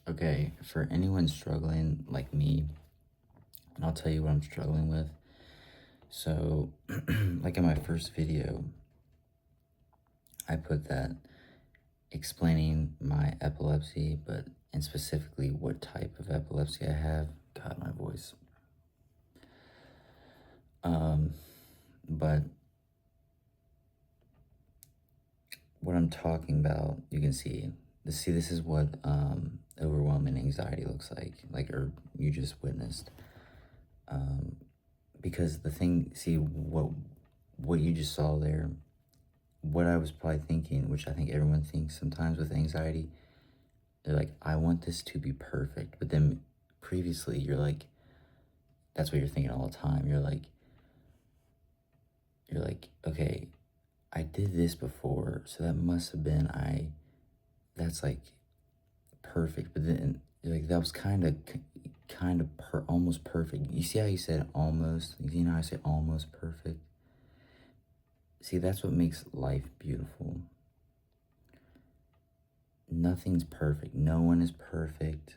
Okay, for anyone struggling like me, and I'll tell you what I'm struggling with. So, like in my first video, I put that explaining my epilepsy, but and specifically what type of epilepsy I have. God, my voice. Um, but what I'm talking about, you can see. This is what overwhelming anxiety looks like, or you just witnessed. Um, because the thing, see what you just saw there, what I was probably thinking, which I think everyone thinks sometimes with anxiety, they're like, I want this to be perfect. But then previously, you're like, that's what you're thinking all the time. You're like, okay, I did this before, so that must have been that's like perfect. But then you're like, that was almost perfect. You see how you said almost? You know how I say almost perfect? See, that's what makes life beautiful. Nothing's perfect. No one is perfect.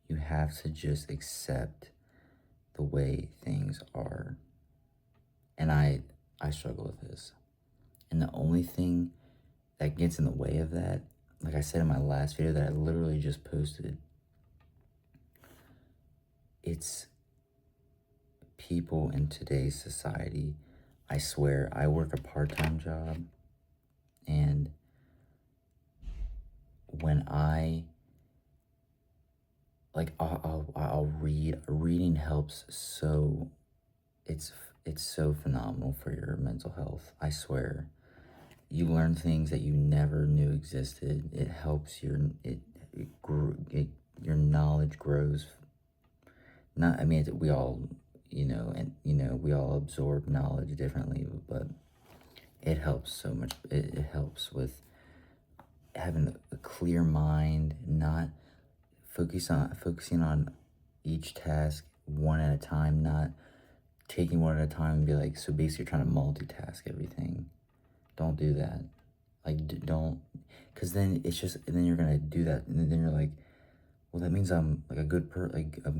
You have to just accept the way things are. And I struggle with this. And the only thing that gets in the way of that, like I said in my last video that I literally just posted, it's people in today's society. I swear, I work a part-time job, and when I like I'll read. Reading helps so it's it's so phenomenal for your mental health. I swear. You learn things that you never knew existed. It helps your knowledge grows. Not I mean we all we all absorb knowledge differently, but it helps so much. It helps with having a clear mind, not focusing on each task one at a time, not taking one at a time and be like, so basically you're trying to multitask everything. Don't do that. Like, don't, because then it's just, and then you're gonna do that, and then you're like, well, that means I'm like I'm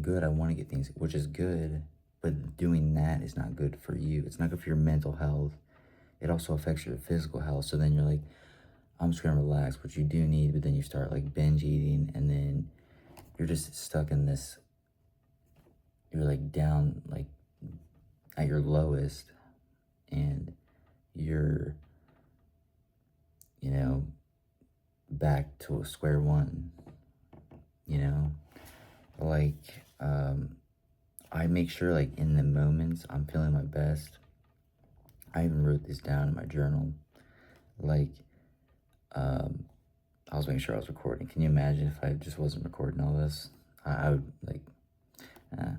good. I want to get things, which is good, but doing that is not good for you. It's not good for your mental health. It also affects your physical health. So then you're like, I'm just gonna relax, which you do need, but then you start like binge eating, and then you're just stuck in this. You're like down, like at your lowest, and you're, you know, back to a square one, you know? Like, I make sure, like, in the moments I'm feeling my best, I even wrote this down in my journal. Like, um, I was making sure I was recording. Can you imagine if I just wasn't recording all this? I would, like, uh,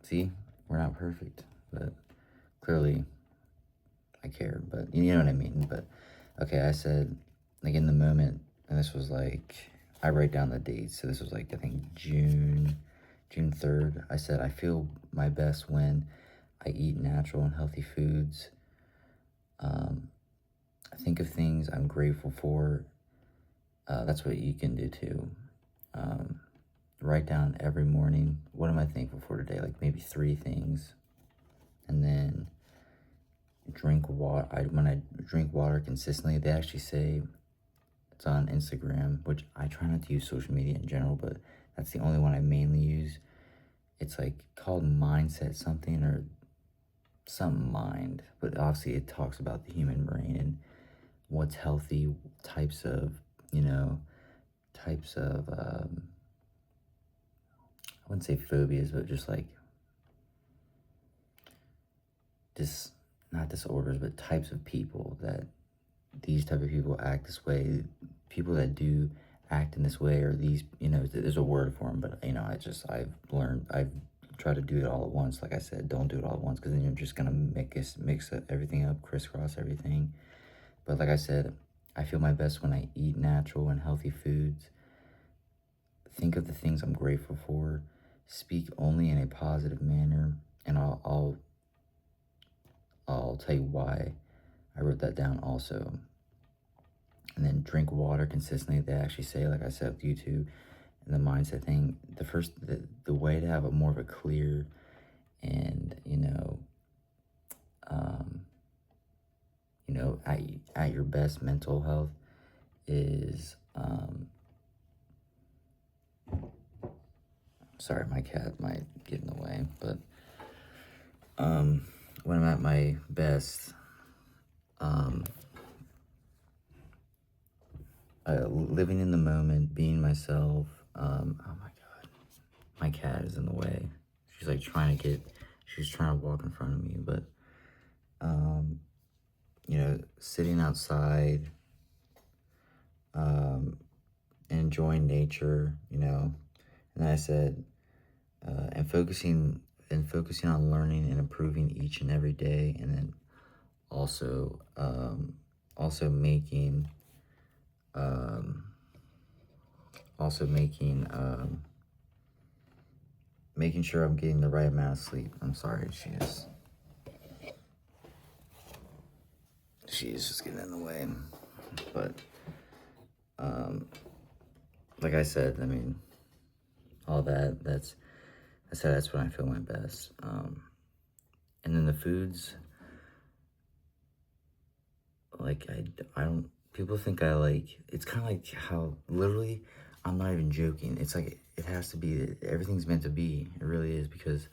see, we're not perfect, but clearly I care, but you know what I mean? But, okay, I said, like, in the moment, and this was like, I write down the dates, so this was like, I think June 3rd. I said, I feel my best when I eat natural and healthy foods. I think of things I'm grateful for. That's what you can do too. Um, Write down every morning, what am I thankful for today? Like maybe three things. And then drink water. When I drink water consistently, they actually say it's on Instagram, which I try not to use social media in general, but that's the only one I mainly use. It's like called mindset something or some mind, but obviously it talks about the human brain and what's healthy, types of, you know, types of, I wouldn't say phobias, but just like, not disorders, but types of people that these type of people act this way. People that do act in this way, or these, there's a word for them, but, I've tried to do it all at once. Like I said, don't do it all at once, because then you're just going to mix everything up, crisscross everything. But like I said, I feel my best when I eat natural and healthy foods. Think of the things I'm grateful for. Speak only in a positive manner, and I'll tell you why I wrote that down also. and then drink water consistently. They actually say, like I said with YouTube and the mindset thing, the way to have a more of a clear and um, at your best mental health is sorry, my cat might get in the way, but when I'm at my best, living in the moment, being myself. Oh my god, my cat is in the way. She's like she's trying to walk in front of me, but sitting outside, enjoying nature, and then I said, and focusing on learning and improving each and every day, and then also also making um, making sure I'm getting the right amount of sleep. I'm sorry, she's just getting in the way. But like I said, I mean, all that's when I feel my best. And then the foods, like I don't. People think I like. It's kind of like how literally, I'm not even joking. It's like it has to be. Everything's meant to be. It really is, because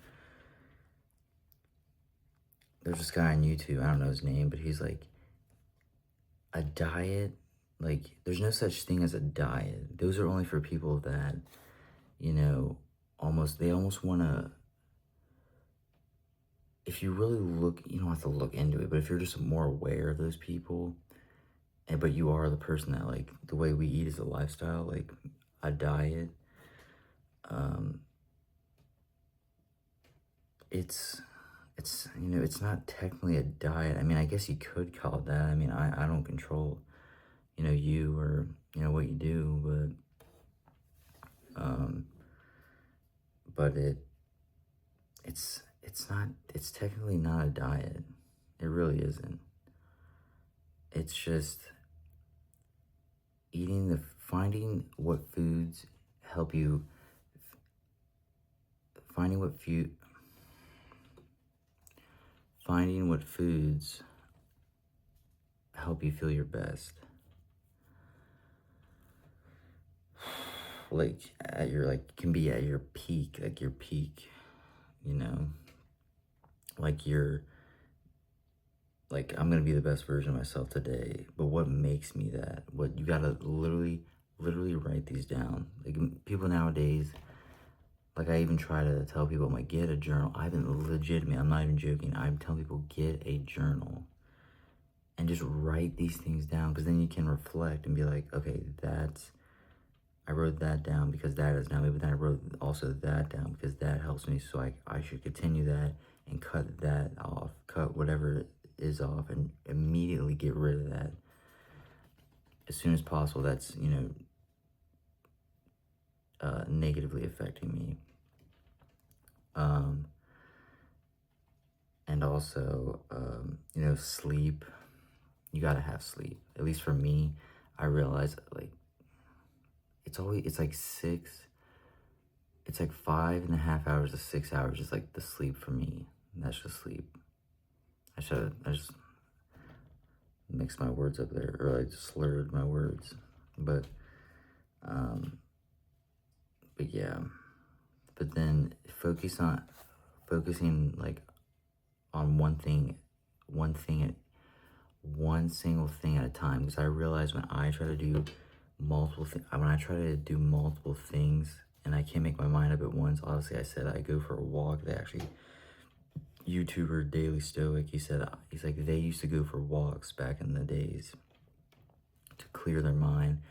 there's this guy on YouTube. I don't know his name, but he's like, a diet. Like, there's no such thing as a diet. Those are only for people that, they almost want to. If you really look, you don't have to look into it, but if you're just more aware of those people, but you are the person that, like, the way we eat is a lifestyle, like a diet, it's it's not technically a diet. I mean, I guess you could call it that. I mean, I don't control, you or, what you do, but it's technically not a diet. It really isn't. It's just finding what foods help you, finding what food, finding what foods help you feel your best. Like can be at your peak, you know, like I'm gonna be the best version of myself today, but what makes me that? What you gotta literally write these down. Like, people nowadays, like, I even try to tell people, I'm like, get a journal. I'm not even joking. I'm telling people, get a journal and just write these things down, because then you can reflect and be like, okay, I wrote that down because that is now me, but then I wrote also that down because that helps me, so I should continue that and cut that off, cut whatever is off, and immediately get rid of that as soon as possible. That's, negatively affecting me. And also, sleep. You gotta have sleep. At least for me, I realize, like, it's like it's like 5.5 hours to 6 hours is like the sleep for me. That's just sleep. I just mixed my words up there, or I just slurred my words. But yeah. But then focusing like on one single thing at a time. Because I realize when I try to do multiple things and I can't make my mind up at once. Obviously, I said I go for a walk. They actually, YouTuber Daily Stoic, he's like, they used to go for walks back in the days to clear their mind.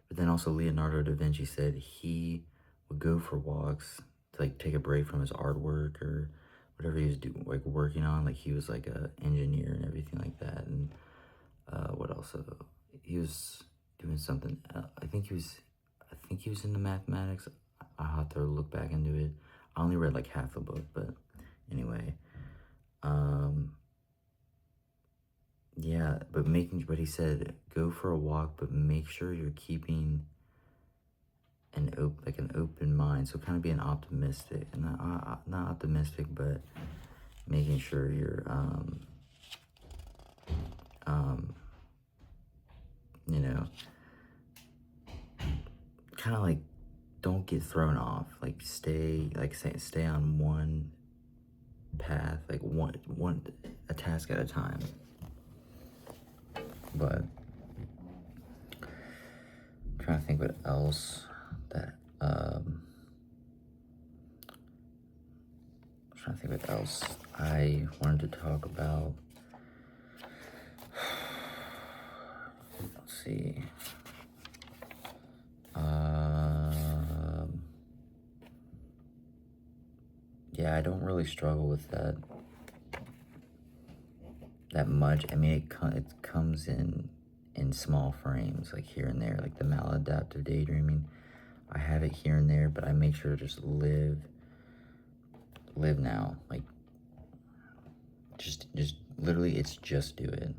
But then also Leonardo da Vinci said he would go for walks to, like, take a break from his artwork or whatever he was doing, like working on. Like, he was like a engineer and everything like that. And what else? He was doing something. I think he was into mathematics. I have to look back into it. I only read like half the book, but anyway, yeah, but he said go for a walk, but make sure you're keeping an open mind. So kind of being optimistic, and not optimistic, but making sure you're um, you know, kind of like don't get thrown off. Like stay on one path, like one a task at a time. But I'm trying to think what else that I'm trying to think what else I wanted to talk about. Let's see. Yeah, I don't really struggle with that much. I mean, it comes in small frames, like here and there, like the maladaptive daydreaming. I have it here and there, but I make sure to just live now. Like just literally, it's just do it.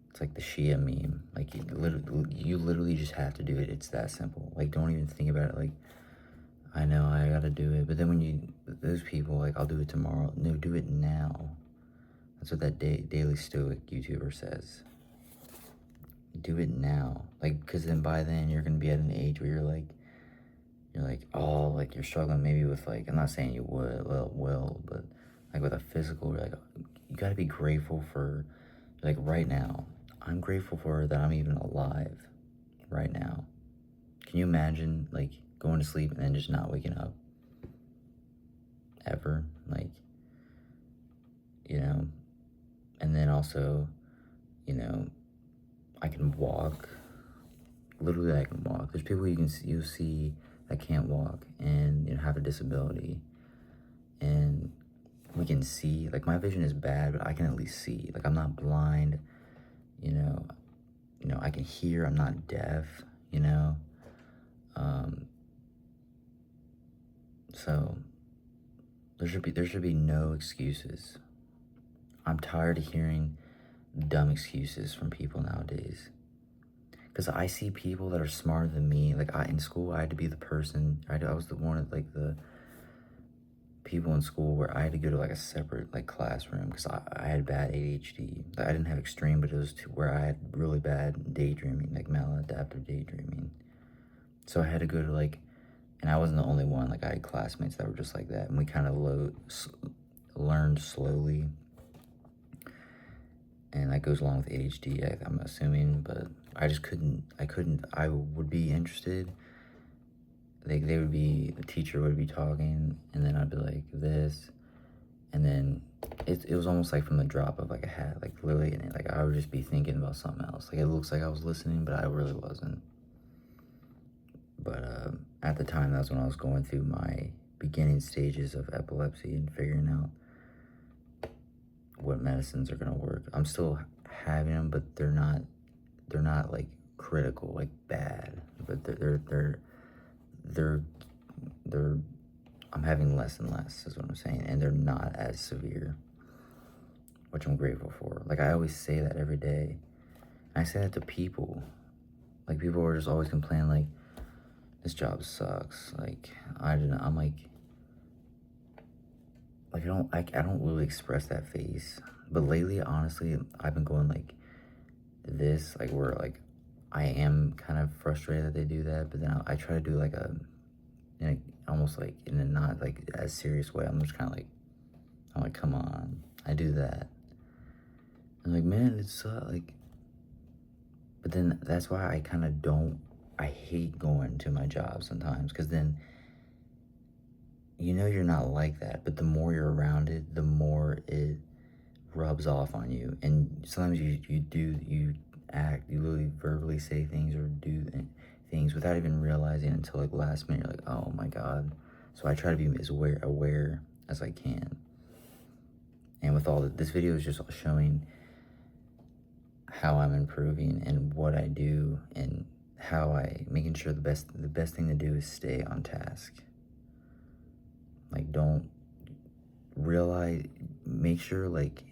It's like the Shia meme. Like you literally just have to do it. It's that simple. Like don't even think about it. Like I know I gotta do it, but then those people like I'll do it tomorrow. No, do it now. That's what that Daily Stoic YouTuber says. Do it now, like because then by then you're gonna be at an age where you're like, oh, like you're struggling maybe with like, I'm not saying you will, but like with a physical, you're like, you gotta be grateful for, like right now, I'm grateful for that I'm even alive right now. Can you imagine like going to sleep and then just not waking up ever? Like, you know, and then also, you know, I can walk. Literally, I can walk. There's people you see that can't walk and have a disability, and we can see. Like my vision is bad, but I can at least see. Like I'm not blind. You know. I can hear. I'm not deaf. You know. Um. So there should be no excuses. I'm tired of hearing dumb excuses from people nowadays. Because I see people that are smarter than me. Like in school, I had to be the person. I was the one of like the people in school where I had to go to like a separate like classroom because I had bad ADHD. I didn't have extreme, but it was where I had really bad daydreaming, like maladaptive daydreaming. So I had to go to like, and I wasn't the only one. Like I had classmates that were just like that, and we kind of learned slowly, and that goes along with ADHD. I'm assuming, but I just couldn't. I would be interested. They would be, the teacher would be talking, and then I'd be like this, and then it was almost like from the drop of like a hat, like literally, and like I would just be thinking about something else. Like it looks like I was listening, but I really wasn't. But at the time, that's when I was going through my beginning stages of epilepsy and figuring out what medicines are gonna work. I'm still having them, but they're not like critical, like bad, but they're I'm having less and less is what I'm saying, and they're not as severe, which I'm grateful for. Like I always say that every day. And I say that to people. Like people are just always complaining like this job sucks. Like I'm like I don't really express that face. But lately, honestly, I've been going like this, like where like I am kind of frustrated that they do that, but then I try to do like almost like in a not like as serious way. I'm just kind of like, I'm like, come on, I do that. I'm like, man, it's like, but then that's why I kind of don't, I hate going to my job sometimes, because then, you're not like that, but the more you're around it, the more it rubs off on you. And sometimes you act, you literally verbally say things or do things without even realizing until like last minute, you're like, oh my God. So I try to be as aware as I can. And with all this video is just showing how I'm improving and what I do and how making sure the best thing to do is stay on task. Like don't make sure like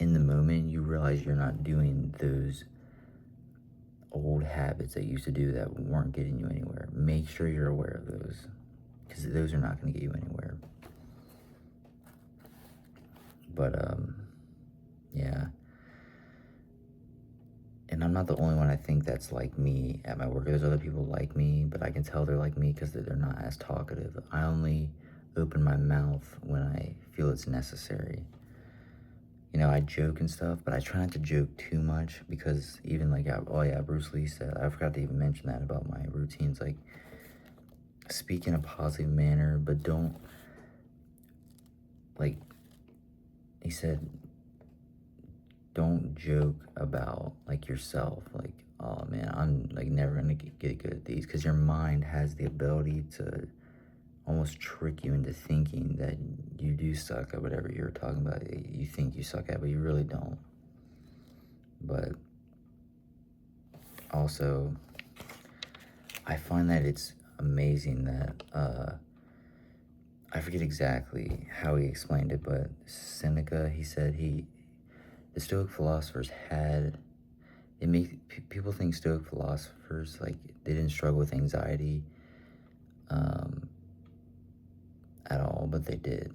in the moment, you realize you're not doing those old habits that you used to do that weren't getting you anywhere. Make sure you're aware of those, because those are not going to get you anywhere. But yeah. And I'm not the only one, I think, that's like me at my work. There's other people like me, but I can tell they're like me because they're not as talkative. I only open my mouth when I feel it's necessary. You know, I joke and stuff, but I try not to joke too much, because even like, oh yeah, Bruce Lee said, I forgot to even mention that about my routines, like, speak in a positive manner, but don't, like, he said, don't joke about like yourself, like, oh man, I'm like never gonna get good at these, because your mind has the ability to almost trick you into thinking that you do suck at whatever you're talking about. You think you suck at, but you really don't. But also, I find that it's amazing that I forget exactly how he explained it, but Seneca, he said the Stoic philosophers had, it make people think Stoic philosophers, like, they didn't struggle with anxiety at all, but they did.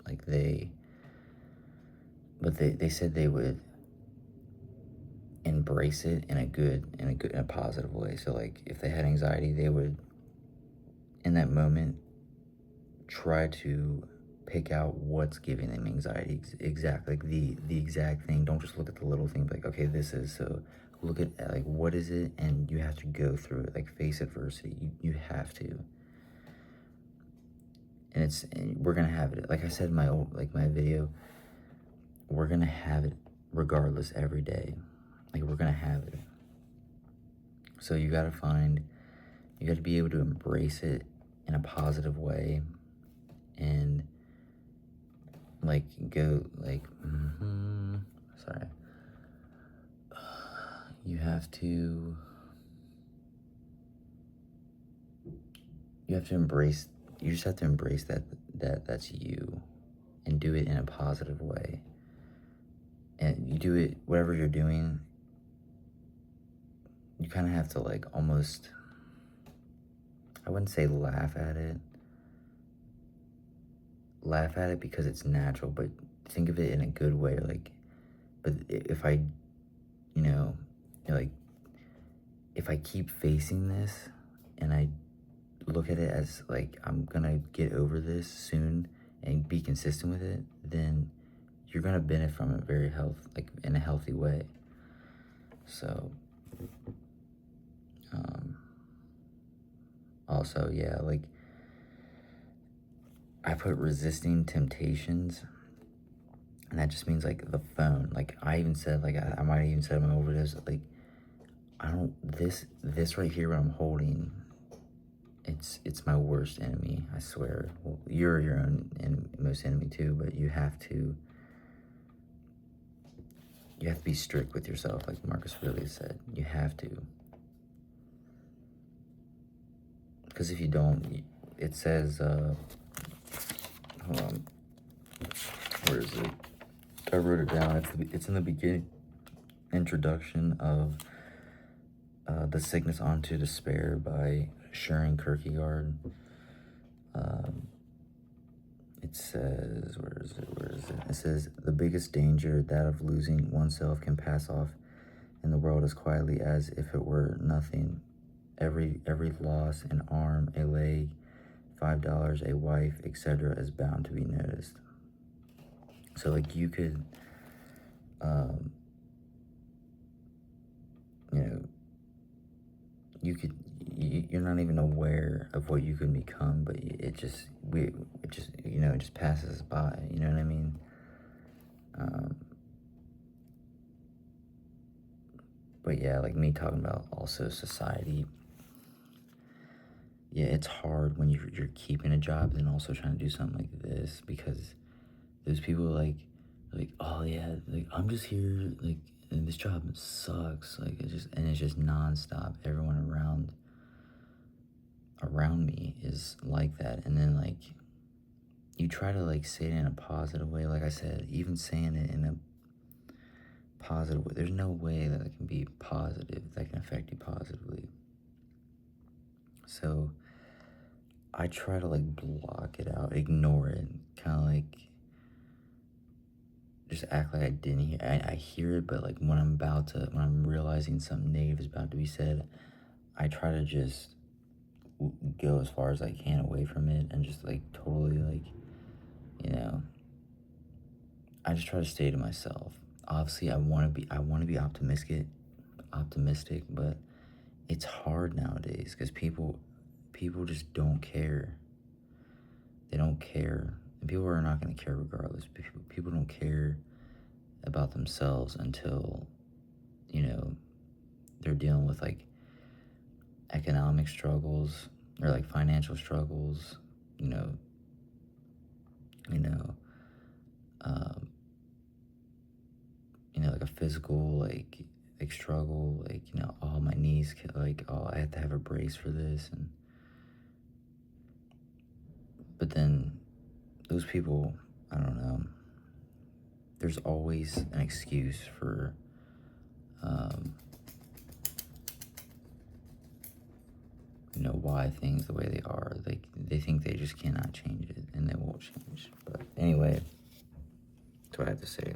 Like, they said they would embrace it in a positive way. So like, if they had anxiety, they would, in that moment, try to pick out what's giving them anxiety, exactly, like the exact thing. Don't just look at the little thing, like, okay, this is, so look at like, what is it, and you have to go through it, like, face adversity. You have to. And we're gonna have it, like I said in my video, we're gonna have it regardless every day. Like, we're gonna have it. So you gotta be able to embrace it in a positive way, and like, go like, sorry. You have to embrace, you just have to embrace that's you, and do it in a positive way. And you do it, whatever you're doing, you kind of have to, like, almost, I wouldn't say laugh at it because it's natural, but think of it in a good way. Like, but if I, you know, like, if I keep facing this and I look at it as like, I'm gonna get over this soon and be consistent with it, then you're gonna benefit from it in a healthy way. So, also, yeah, like, I put resisting temptations, and that just means like the phone. Like, I even said, like, I might have even said in my overdose, like, I don't, this right here, what I'm holding, it's my worst enemy, I swear. Well, you're your own most enemy too, but you have to be strict with yourself, like Marcus Aurelius said. You have to. Because if you don't, it says, hold on, where is it? I wrote it down. It's in the beginning introduction of The Sickness Unto Despair by Søren Kierkegaard. It says, where is it? It says, the biggest danger, that of losing oneself, can pass off in the world as quietly as if it were nothing. Every loss, an arm, a leg, $5, a wife, etc., is bound to be noticed. So, like, you could, you're not even aware of what you can become, but it just passes by, you know what I mean? But yeah, like me talking about also society, yeah, it's hard when you're keeping a job and also trying to do something like this, because those people like, oh yeah, like, I'm just here, like, and this job sucks, like, it's just nonstop. Everyone around me is like that, and then, like, you try to like say it in a positive way. Like I said, even saying it in a positive way, there's no way that it can be positive, that can affect you positively. So I try to like block it out, ignore it, kind of like just act like I didn't hear. I hear it, but like when I'm realizing something negative is about to be said, I try to just go as far as I can away from it and just like totally like, you know, I just try to stay to myself. Obviously, I want to be optimistic, but it's hard nowadays because people just don't care. They don't care, and people are not going to care regardless. People don't care about themselves until, you know, they're dealing with like economic struggles or like financial struggles, you know, you know, um, like a physical like struggle, like, you know, oh, my knees, like, oh, I have to have a brace for this. And but then those people, I don't know, there's always an excuse for you know, why things the way they are. Like, they think they just cannot change it, and they won't change. But anyway, that's what I have to say.